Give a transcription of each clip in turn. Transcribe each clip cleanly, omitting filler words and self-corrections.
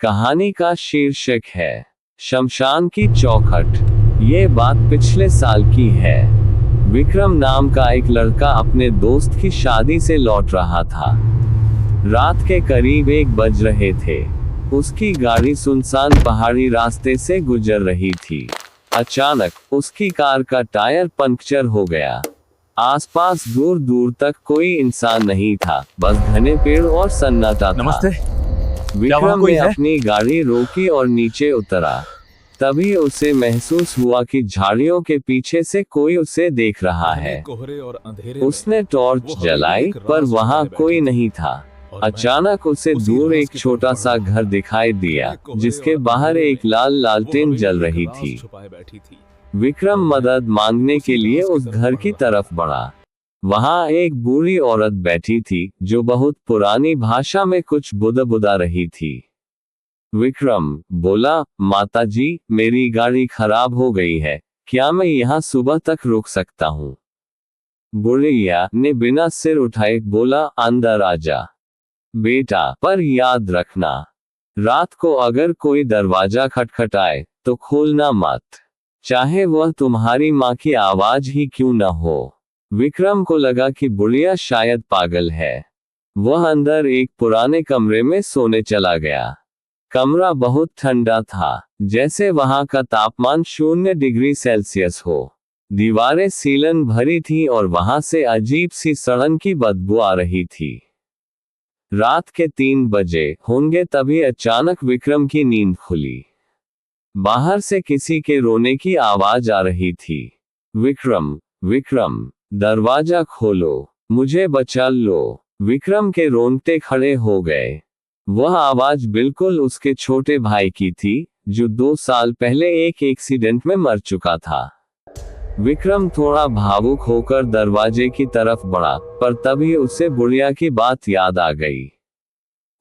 कहानी का शीर्षक है शमशान की चौखट। ये बात पिछले साल की है। विक्रम नाम का एक लड़का अपने दोस्त की शादी से लौट रहा था। रात के करीब 1 बज रहे थे। उसकी गाड़ी सुनसान पहाड़ी रास्ते से गुजर रही थी। अचानक उसकी कार का टायर पंक्चर हो गया। आसपास दूर दूर तक कोई इंसान नहीं था, बस घने पेड़ और सन्नाटा था। नमस्ते। विक्रम ने अपनी गाड़ी रोकी और नीचे उतरा। तभी उसे महसूस हुआ कि झाड़ियों के पीछे से कोई उसे देख रहा है। उसने टॉर्च जलाई, पर वहां कोई नहीं था। अचानक उसे दूर एक छोटा सा घर दिखाई दिया, जिसके बाहर एक लाल लालटेन जल रही थी। विक्रम मदद मांगने के लिए उस घर की तरफ बढ़ा। वहां एक बूढ़ी औरत बैठी थी, जो बहुत पुरानी भाषा में कुछ बुदबुदा रही थी। विक्रम बोला, माताजी, मेरी गाड़ी खराब हो गई है, क्या मैं यहाँ सुबह तक रुक सकता हूँ? बुढ़िया ने बिना सिर उठाए बोला, अंदर आजा बेटा, पर याद रखना, रात को अगर कोई दरवाजा खटखटाए तो खोलना मत, चाहे वह तुम्हारी माँ की आवाज ही क्यों न हो। विक्रम को लगा कि बुढ़िया शायद पागल है। वह अंदर एक पुराने कमरे में सोने चला गया। कमरा बहुत ठंडा था, जैसे वहां का तापमान 0 डिग्री सेल्सियस हो। दीवारें सीलन भरी थी और वहां से अजीब सी सड़न की बदबू आ रही थी। रात के 3 बजे होंगे तभी अचानक विक्रम की नींद खुली। बाहर से किसी के रोने की आवाज आ रही थी। विक्रम, विक्रम, दरवाजा खोलो, मुझे बचा लो। विक्रम के रोंगटे खड़े हो गए। वह आवाज बिल्कुल उसके छोटे भाई की थी, जो 2 साल पहले एक एक्सीडेंट में मर चुका था। विक्रम थोड़ा भावुक होकर दरवाजे की तरफ बढ़ा, पर तभी उसे बुढ़िया की बात याद आ गई।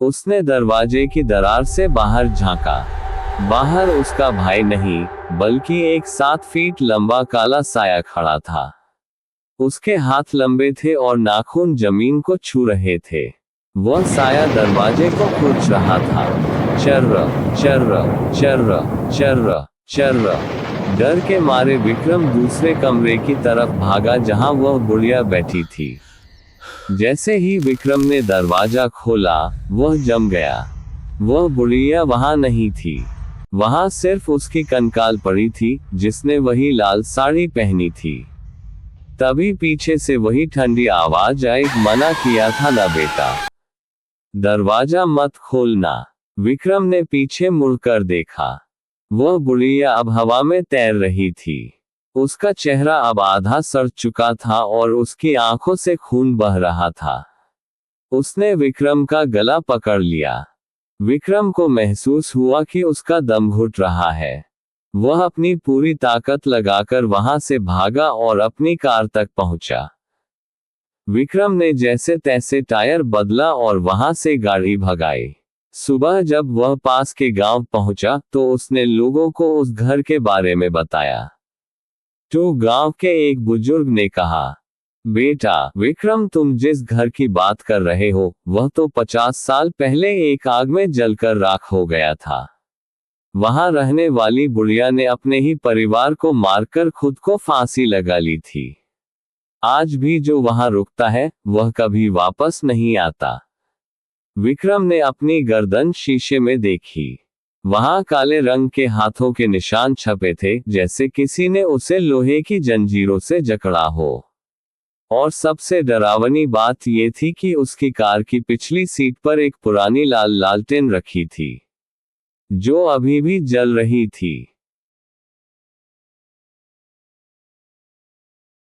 उसने दरवाजे की दरार से बाहर झांका। बाहर उसका भाई नहीं, बल्कि एक 7 फीट लंबा काला साया खड़ा था। उसके हाथ लंबे थे और नाखून जमीन को छू रहे थे। वह साया दरवाजे को खींच रहा था। चर्र चर्र चर्र चर्र चर्र। डर के मारे विक्रम दूसरे कमरे की तरफ भागा, जहां वह बुढ़िया बैठी थी। जैसे ही विक्रम ने दरवाजा खोला, वह जम गया। वह बुढ़िया वहां नहीं थी। वहां सिर्फ उसकी कंकाल पड़ी थी, जिसने वही लाल साड़ी पहनी थी। तभी पीछे से वही ठंडी आवाज आई, मना किया था ना बेटा, दरवाजा मत खोलना। विक्रम ने पीछे मुड़कर देखा। वह बुढ़िया अब हवा में तैर रही थी। उसका चेहरा अब आधा सड़ चुका था और उसकी आंखों से खून बह रहा था। उसने विक्रम का गला पकड़ लिया। विक्रम को महसूस हुआ कि उसका दम घुट रहा है। वह अपनी पूरी ताकत लगाकर वहां से भागा और अपनी कार तक पहुंचा। विक्रम ने जैसे तैसे टायर बदला और वहां से गाड़ी भगाई। सुबह जब वह पास के गांव पहुंचा, तो उसने लोगों को उस घर के बारे में बताया। तो गांव के एक बुजुर्ग ने कहा, बेटा विक्रम, तुम जिस घर की बात कर रहे हो, वह तो 50 साल पहले एक आग में जलकर राख हो गया था। वहां रहने वाली बुढ़िया ने अपने ही परिवार को मारकर खुद को फांसी लगा ली थी। आज भी जो वहां रुकता है, वह कभी वापस नहीं आता। विक्रम ने अपनी गर्दन शीशे में देखी। वहां काले रंग के हाथों के निशान छपे थे, जैसे किसी ने उसे लोहे की जंजीरों से जकड़ा हो। और सबसे डरावनी बात यह थी कि उसकी कार की पिछली सीट पर एक पुरानी लाल लालटेन रखी थी, जो अभी भी जल रही थी।